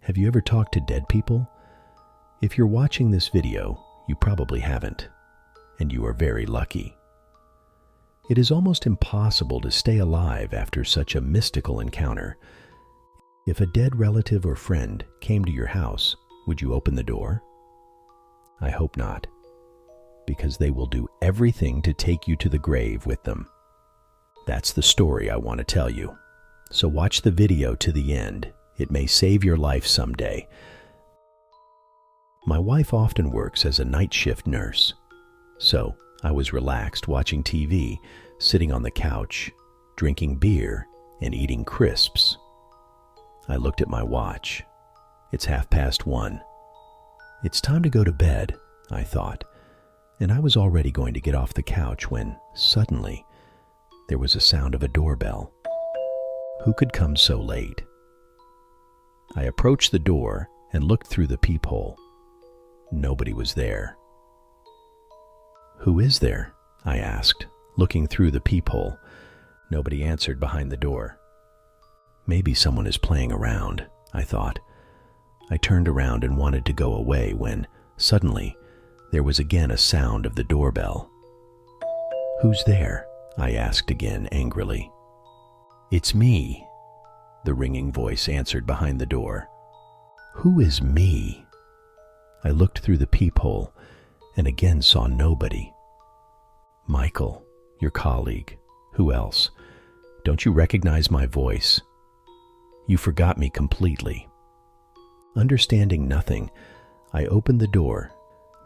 Have you ever talked to dead people? If you're watching this video, you probably haven't, and you are very lucky. It is almost impossible to stay alive after such a mystical encounter. If a dead relative or friend came to your house, would you open the door? I hope not, because they will do everything to take you to the grave with them. That's the story I want to tell you. So watch the video to the end. It may save your life someday. My wife often works as a night shift nurse, so I was relaxed watching TV, sitting on the couch, drinking beer, and eating crisps. I looked at my watch. It's 1:30. It's time to go to bed, I thought, and I was already going to get off the couch when, suddenly, there was a sound of a doorbell. Who could come so late? I approached the door and looked through the peephole. Nobody was there. "Who is there?" I asked, looking through the peephole. Nobody answered behind the door. Maybe someone is playing around, I thought. I turned around and wanted to go away when, suddenly, there was again a sound of the doorbell. "Who's there?" I asked again angrily. "It's me," the ringing voice answered behind the door. "Who is me?" I looked through the peephole and again saw nobody. "Michael, your colleague. Who else? Don't you recognize my voice? You forgot me completely." Understanding nothing, I opened the door.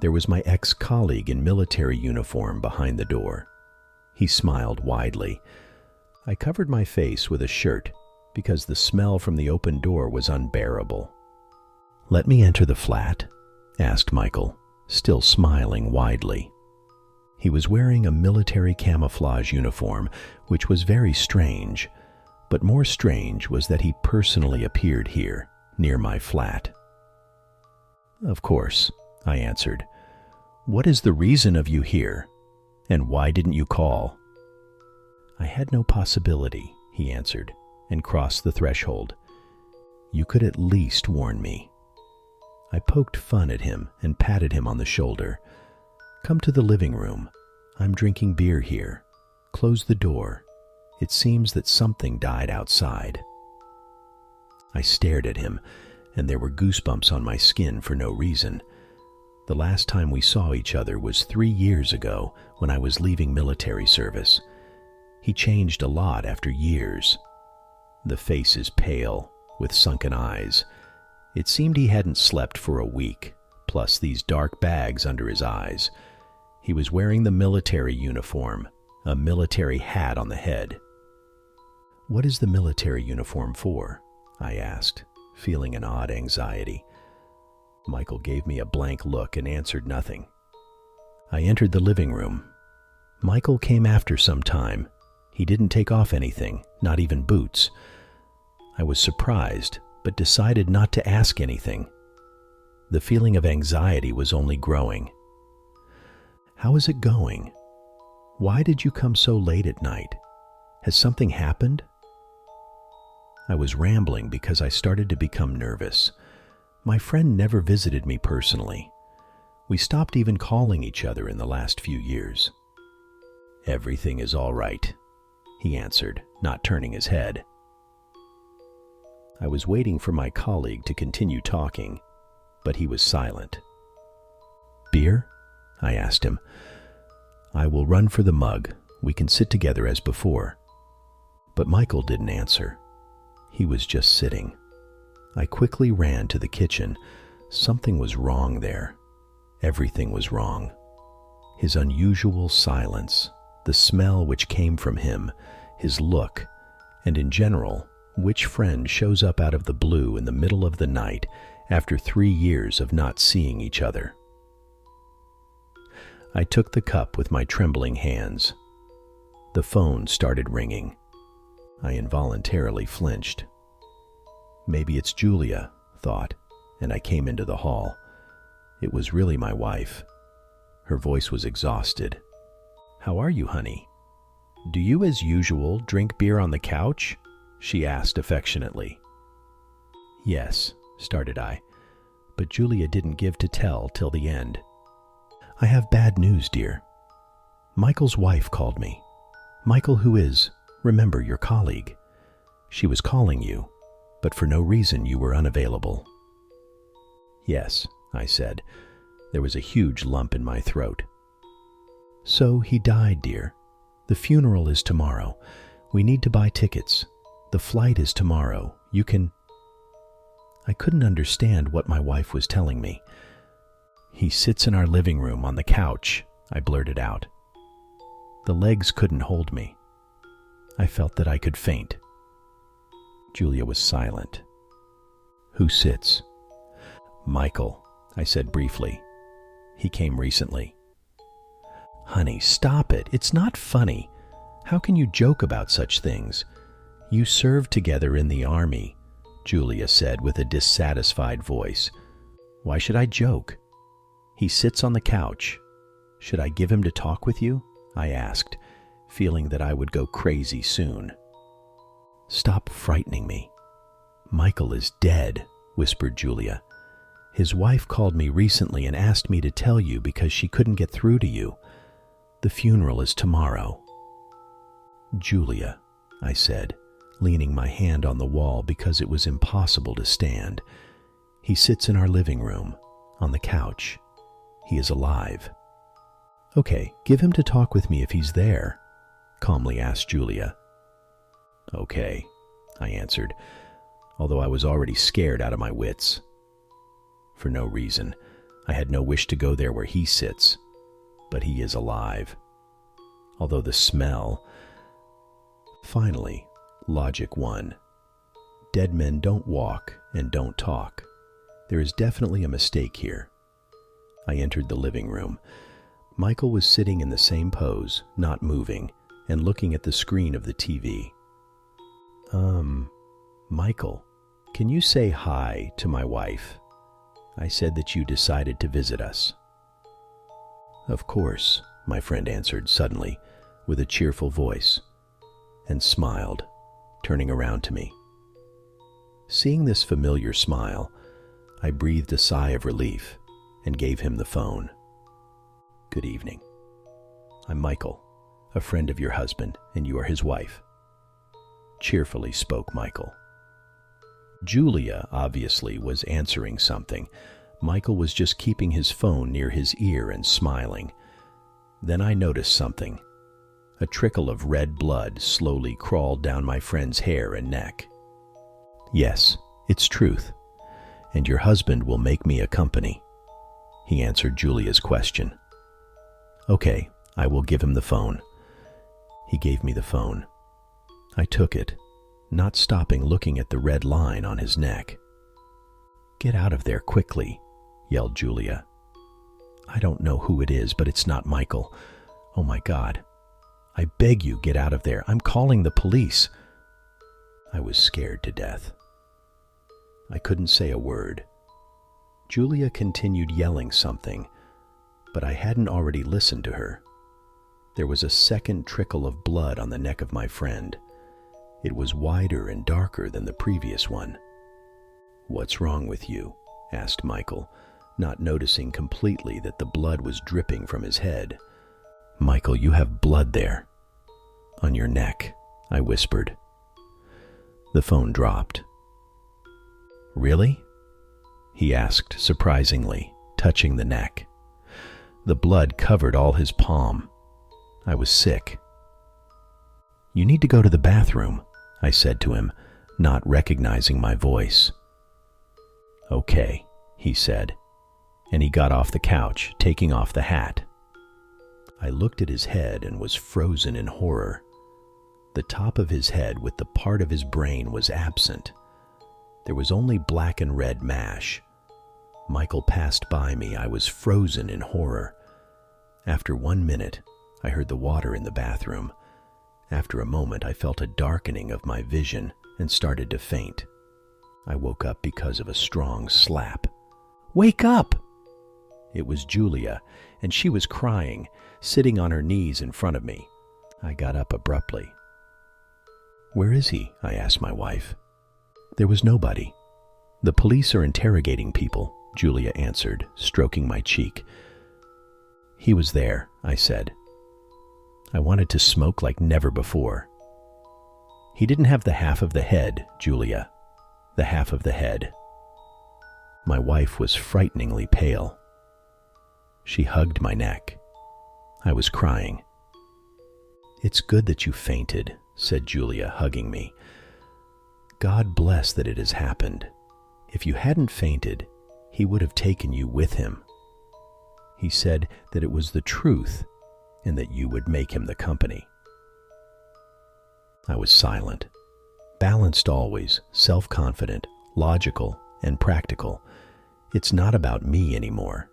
There was my ex-colleague in military uniform behind the door. He smiled widely. I covered my face with a shirt because the smell from the open door was unbearable. "Let me enter the flat?" asked Michael, still smiling widely. He was wearing a military camouflage uniform, which was very strange, but more strange was that he personally appeared here, near my flat. "Of course," I answered. "What is the reason of you here, and why didn't you call?" "I had no possibility," he answered, and crossed the threshold. "You could at least warn me." I poked fun at him and patted him on the shoulder. "Come to the living room. I'm drinking beer here. Close the door. It seems that something died outside." I stared at him, and there were goosebumps on my skin for no reason. The last time we saw each other was 3 years ago when I was leaving military service. He changed a lot after years. The face is pale, with sunken eyes. It seemed he hadn't slept for a week, plus these dark bags under his eyes. He was wearing the military uniform, a military hat on the head. "What is the military uniform for?" I asked, feeling an odd anxiety. Michael gave me a blank look and answered nothing. I entered the living room. Michael came after some time. He didn't take off anything, not even boots. I was surprised, but decided not to ask anything. The feeling of anxiety was only growing. "How is it going? Why did you come so late at night? Has something happened?" I was rambling because I started to become nervous. My friend never visited me personally. We stopped even calling each other in the last few years. "Everything is all right," he answered, not turning his head. I was waiting for my colleague to continue talking, but he was silent. "Beer?" I asked him. "I will run for the mug. We can sit together as before." But Michael didn't answer. He was just sitting. I quickly ran to the kitchen. Something was wrong there. Everything was wrong. His unusual silence, the smell which came from him, his look, and in general, which friend shows up out of the blue in the middle of the night after 3 years of not seeing each other? I took the cup with my trembling hands. The phone started ringing. I involuntarily flinched. Maybe it's Julia, thought, and I came into the hall. It was really my wife. Her voice was exhausted. "How are you, honey? Do you, as usual, drink beer on the couch?" she asked affectionately. "Yes," started I, but Julia didn't give to tell till the end. I have bad news, dear. Michael's wife called me. Michael, who is, remember, your colleague. She was calling you, but for no reason you were unavailable. Yes, I said. There was a huge lump in my throat. So he died, dear. The funeral is tomorrow. We need to buy tickets. The flight is tomorrow. You can... I couldn't understand what my wife was telling me. He sits in our living room on the couch, I blurted out. The legs couldn't hold me. I felt that I could faint. Julia was silent. Who sits? Michael, I said briefly. He came recently. Honey, stop it. It's not funny. How can you joke about such things? You served together in the army, Julia said with a dissatisfied voice. Why should I joke? He sits on the couch. Should I give him to talk with you? I asked, feeling that I would go crazy soon. Stop frightening me. Michael is dead, whispered Julia. His wife called me recently and asked me to tell you because she couldn't get through to you. The funeral is tomorrow. Julia, I said, leaning my hand on the wall because it was impossible to stand. He sits in our living room, on the couch. He is alive. Okay, give him to talk with me if he's there, calmly asked Julia. Okay, I answered, although I was already scared out of my wits. For no reason. I had no wish to go there where he sits, but he is alive. Although the smell... Finally, logic won. Dead men don't walk and don't talk. There is definitely a mistake here. I entered the living room. Michael was sitting in the same pose, not moving, and looking at the screen of the TV. Michael, can you say hi to my wife? I said that you decided to visit us. Of course, my friend answered suddenly, with a cheerful voice, and smiled, turning around to me. Seeing this familiar smile, I breathed a sigh of relief and gave him the phone. Good evening. I'm Michael, a friend of your husband, and you are his wife. Cheerfully spoke Michael. Julia obviously was answering something. Michael was just keeping his phone near his ear and smiling. Then I noticed something. A trickle of red blood slowly crawled down my friend's hair and neck. Yes, it's truth. And your husband will make me a company. He answered Julia's question. Okay, I will give him the phone. He gave me the phone. I took it, not stopping looking at the red line on his neck. Get out of there quickly, yelled Julia. I don't know who it is, but it's not Michael. Oh my God. I beg you, get out of there. I'm calling the police. I was scared to death. I couldn't say a word. Julia continued yelling something, but I hadn't already listened to her. There was a second trickle of blood on the neck of my friend. It was wider and darker than the previous one. What's wrong with you? Asked Michael, not noticing completely that the blood was dripping from his head. Michael, you have blood there. On your neck, I whispered. The phone dropped. Really? He asked surprisingly, touching the neck. The blood covered all his palm. I was sick. You need to go to the bathroom, I said to him, not recognizing my voice. Okay, he said, and he got off the couch, taking off the hat. I looked at his head and was frozen in horror. The top of his head with the part of his brain was absent. There was only black and red mash. Michael passed by me. I was frozen in horror. After 1 minute, I heard the water in the bathroom. After a moment, I felt a darkening of my vision and started to faint. I woke up because of a strong slap. Wake up! It was Julia, and she was crying, sitting on her knees in front of me. I got up abruptly. Where is he? I asked my wife. There was nobody. The police are interrogating people, Julia answered, stroking my cheek. He was there, I said. I wanted to smoke like never before. He didn't have the half of the head, Julia. The half of the head. My wife was frighteningly pale. She hugged my neck. I was crying. It's good that you fainted, said Julia, hugging me. God bless that it has happened. If you hadn't fainted, he would have taken you with him. He said that it was the truth and that you would make him the company. I was silent, balanced always, self-confident, logical, and practical. It's not about me anymore.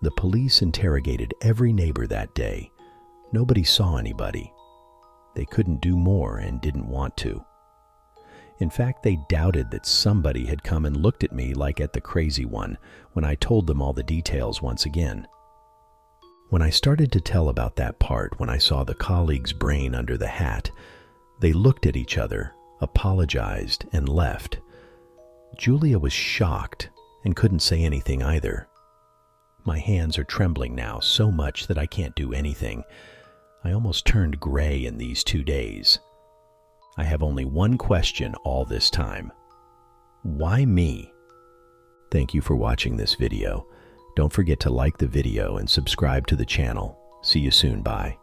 The police interrogated every neighbor that day. Nobody saw anybody. They couldn't do more and didn't want to. In fact, they doubted that somebody had come and looked at me like at the crazy one when I told them all the details once again. When I started to tell about that part when I saw the colleague's brain under the hat, they looked at each other, apologized, and left. Julia was shocked and couldn't say anything either. My hands are trembling now so much that I can't do anything. I almost turned gray in these 2 days. I have only one question all this time. Why me? Thank you for watching this video. Don't forget to like the video and subscribe to the channel. See you soon. Bye.